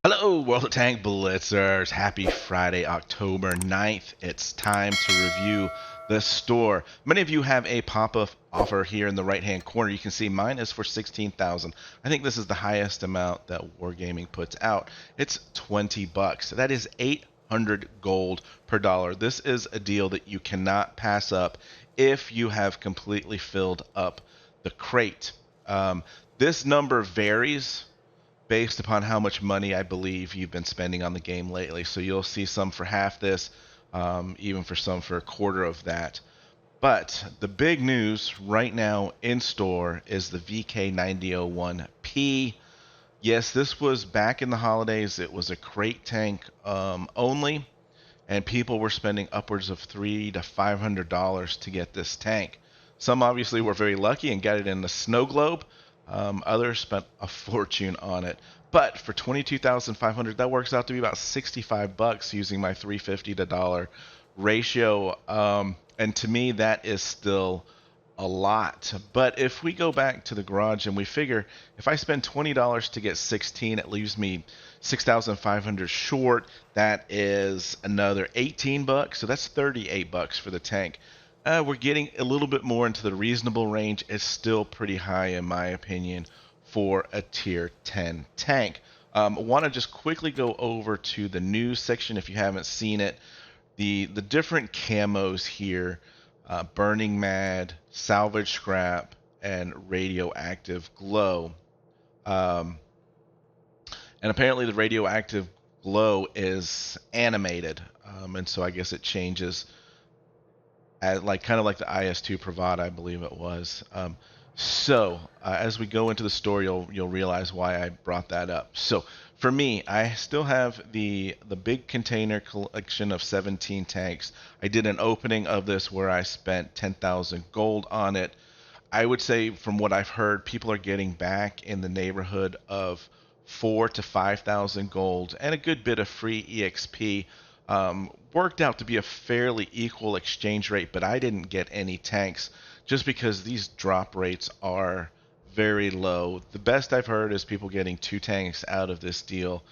Hello, World of Tank Blitzers. Happy Friday, October 9th. It's time to review the store. Many of you have a pop-up offer here in the right-hand corner. You can see mine is for 16,000. I think this is the highest amount that Wargaming puts out. It's 20 bucks. That is 800 gold per dollar. This is a deal that you cannot pass up if you have completely filled up the crate. This number varies based upon how much money I believe you've been spending on the game lately. So you'll see some for half this, even for some for a quarter of that. But the big news right now in store is the VK9001P. Yes, this was back in the holidays. It was a crate tank only, and people were spending upwards of $300 to $500 to get this tank. Some obviously were very lucky and got it in the snow globe. Others spent a fortune on it. But for 22,500, that works out to be about 65 bucks using my 350 to dollar ratio. And to me, that is still a lot. But if we go back to the garage and we figure if I spend $20 to get 16, it leaves me 6,500 short. That is another 18 bucks. So that's 38 bucks for the tank. We're getting a little bit more into the reasonable range. It's still pretty high, in my opinion, for a tier 10 tank. I want to just quickly go over to the news section if you haven't seen it. The different camos here, Burning Mad, Salvage Scrap, and Radioactive Glow. And apparently the Radioactive Glow is animated, and so I guess it changes kind of like the IS-2 Pravada, I believe it was. As we go into the story, you'll realize why I brought that up. So for me, I still have the big container collection of 17 tanks. I did an opening of this where I spent 10,000 gold on it. I would say, from what I've heard, people are getting back in the neighborhood of 4,000 to 5,000 gold and a good bit of free EXP. Worked out to be a fairly equal exchange rate, but I didn't get any tanks just because these drop rates are very low. The best I've heard is people getting 2 tanks out of this deal.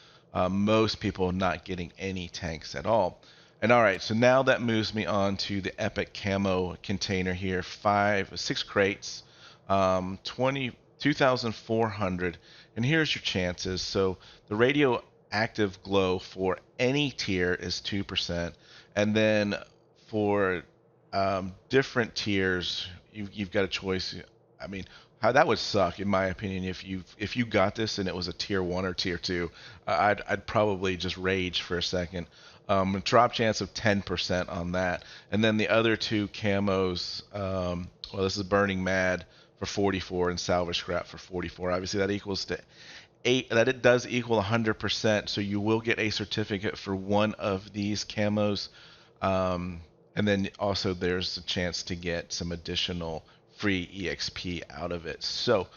Most people not getting any tanks at all. And all right, so now that moves me on to the Epic Camo container here. 6 crates, 22,400. And here's your chances. So the Radioactive Glow for any tier is 2%, and then for different tiers, you've got a choice. I mean, how that would suck, in my opinion, if you got this and it was a tier 1 or tier 2. I'd probably just rage for a second. Drop chance of 10% on that, and then the other 2 camos. Well, this is Burning Mad for 44 and Salvage Scrap for 44. Obviously, that equals to that it does equal 100%, so you will get a certificate for one of these camos, and then also there's a chance to get some additional free EXP out of it. So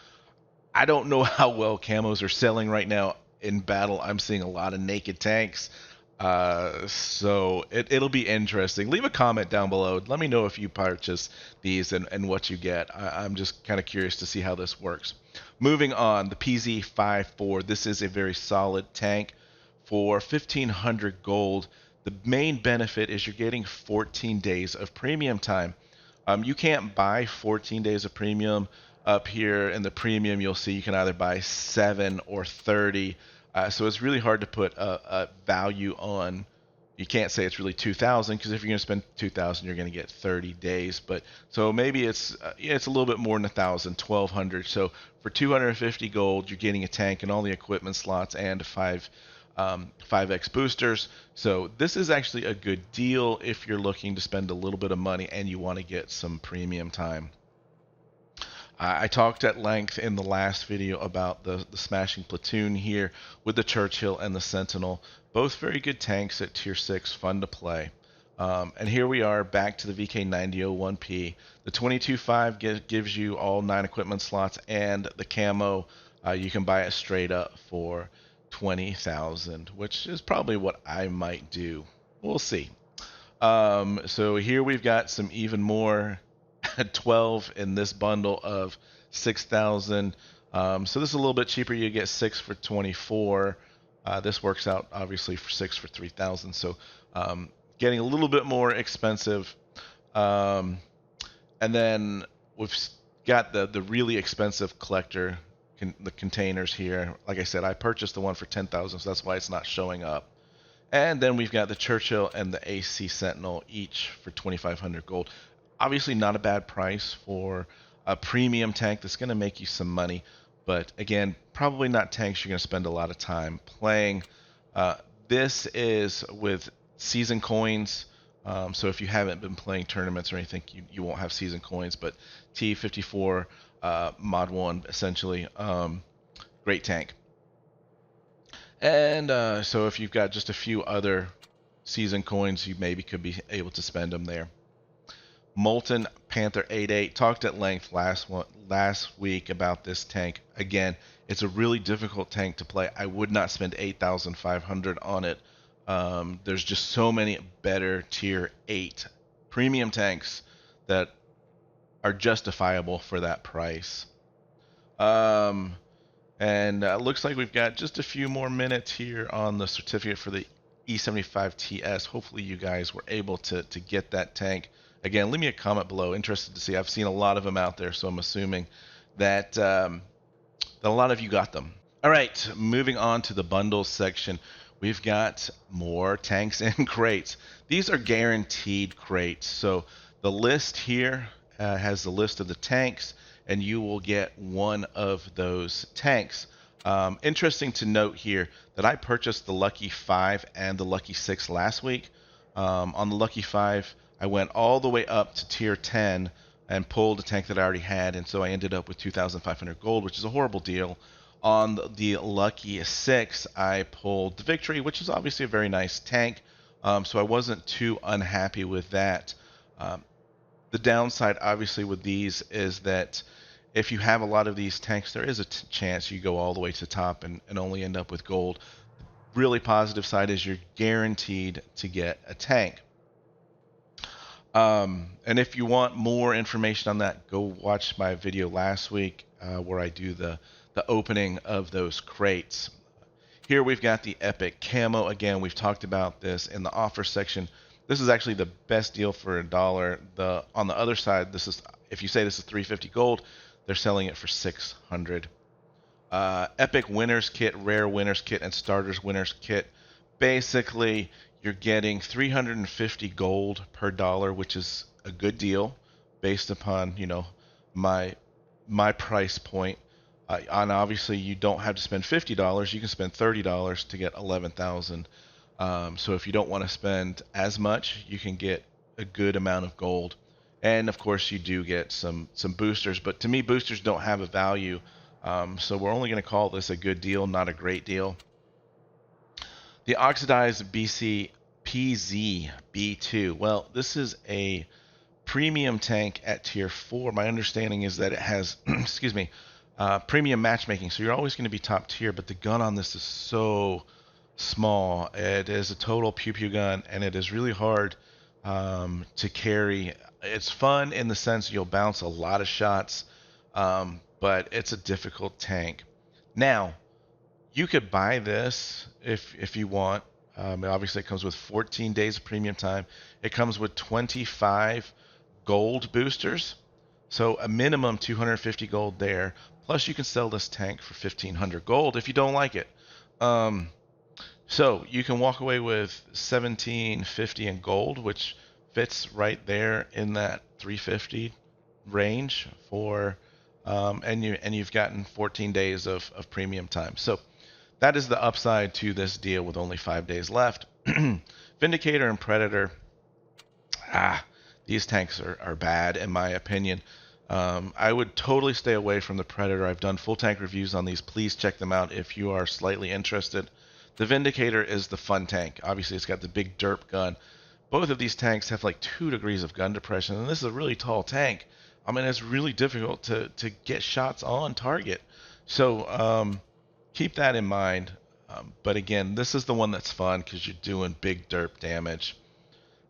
I don't know how well camos are selling right now in battle. I'm seeing a lot of naked tanks, so it'll be interesting. Leave a comment down below. Let me know if you purchase these and what you get. I'm just kind of curious to see how this works. Moving on, the PZ54. This is a very solid tank for 1,500 gold. The main benefit is you're getting 14 days of premium time. You can't buy 14 days of premium. Up here in the premium, you'll see you can either buy 7 or 30. So it's really hard to put a value on. You can't say it's really 2,000, because if you're going to spend 2,000, you're going to get 30 days. But so maybe it's a little bit more than 1,000, 1,200. So for 250 gold, you're getting a tank and all the equipment slots and 5x boosters. So this is actually a good deal if you're looking to spend a little bit of money and you want to get some premium time. I talked at length in the last video about the Smashing Platoon here with the Churchill and the Sentinel. Both very good tanks at tier 6, fun to play. And here we are back to the VK9001P. The 22.5 gives you all 9 equipment slots, and the camo, you can buy it straight up for 20,000, which is probably what I might do. We'll see. So here we've got some even more 12 in this bundle of 6,000. So this is a little bit cheaper. You get 6 for 24. This works out obviously for 6 for 3,000. So getting a little bit more expensive. Um, and then we've got the really expensive collector, the containers here. Like I said, I purchased the one for 10,000, so that's why it's not showing up. And then we've got the Churchill and the AC Sentinel, each for 2,500 gold. Obviously, not a bad price for a premium tank that's going to make you some money. But again, probably not tanks you're going to spend a lot of time playing. Uh, this is with season coins. So if you haven't been playing tournaments or anything, you won't have season coins. But T54 Mod 1, essentially, great tank. And so if you've got just a few other season coins, you maybe could be able to spend them there. Molten Panther 88, talked at length last week about this tank. Again, it's a really difficult tank to play. I would not spend 8,500 on it. There's just so many better tier 8 premium tanks that are justifiable for that price. And looks like we've got just a few more minutes here on the certificate for the E75TS. Hopefully you guys were able to get that tank. Again, leave me a comment below. Interested to see. I've seen a lot of them out there, so I'm assuming that a lot of you got them. All right, moving on to the bundles section. We've got more tanks and crates. These are guaranteed crates. So the list here has the list of the tanks, and you will get one of those tanks. Interesting to note here that I purchased the Lucky 5 and the Lucky 6 last week. On the Lucky 5, I went all the way up to tier 10 and pulled a tank that I already had, and so I ended up with 2,500 gold, which is a horrible deal. On the Lucky 6, I pulled the Victory, which is obviously a very nice tank, so I wasn't too unhappy with that. The downside, obviously, with these is that if you have a lot of these tanks, there is a chance you go all the way to the top and only end up with gold. Really positive side is you're guaranteed to get a tank. And if you want more information on that, go watch my video last week where I do the opening of those crates. Here we've got the Epic Camo. Again, we've talked about this in the offer section. This is actually the best deal for $1. On the other side, this is, if you say this is 350 gold, they're selling it for 600. Epic Winners Kit, Rare Winners Kit, and Starters Winners Kit. Basically, you're getting 350 gold per dollar, which is a good deal based upon, my price point. And obviously, you don't have to spend $50. You can spend $30 to get 11,000. So if you don't want to spend as much, you can get a good amount of gold. And of course, you do get some boosters. But to me, boosters don't have a value. So we're only going to call this a good deal, not a great deal. The Oxidized BC PZ B2. Well, this is a premium tank at tier 4. My understanding is that it has, excuse me, premium matchmaking. So you're always going to be top tier, but the gun on this is so small. It is a total pew-pew gun, and it is really hard to carry. It's fun in the sense you'll bounce a lot of shots, but it's a difficult tank. Now, you could buy this if you want. Obviously, it comes with 14 days of premium time. It comes with 25 gold boosters, so a minimum 250 gold there. Plus, you can sell this tank for 1,500 gold if you don't like it. So you can walk away with 1,750 in gold, which fits right there in that 350 range for, and you've gotten 14 days of premium time. So that is the upside to this deal with only 5 days left. Vindicator and Predator. These tanks are bad in my opinion. I would totally stay away from the Predator. I've done full tank reviews on these. Please check them out if you are slightly interested. The Vindicator is the fun tank. Obviously, it's got the big derp gun. Both of these tanks have like 2 degrees of gun depression, and this is a really tall tank. I mean, it's really difficult to get shots on target. So keep that in mind. But again, this is the one that's fun because you're doing big derp damage.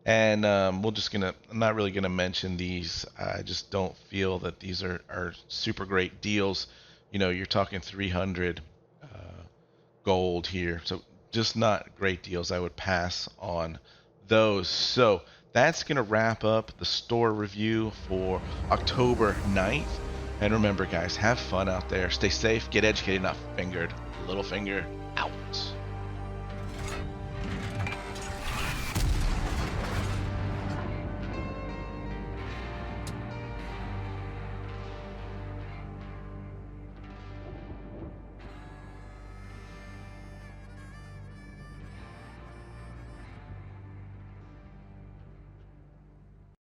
And I'm not really gonna mention these. I just don't feel that these are super great deals. You're talking 300 gold here. So just not great deals. I would pass on those. So that's going to wrap up the store review for October 9th. And remember, guys, have fun out there. Stay safe, get educated, not fingered. Littlefinger out.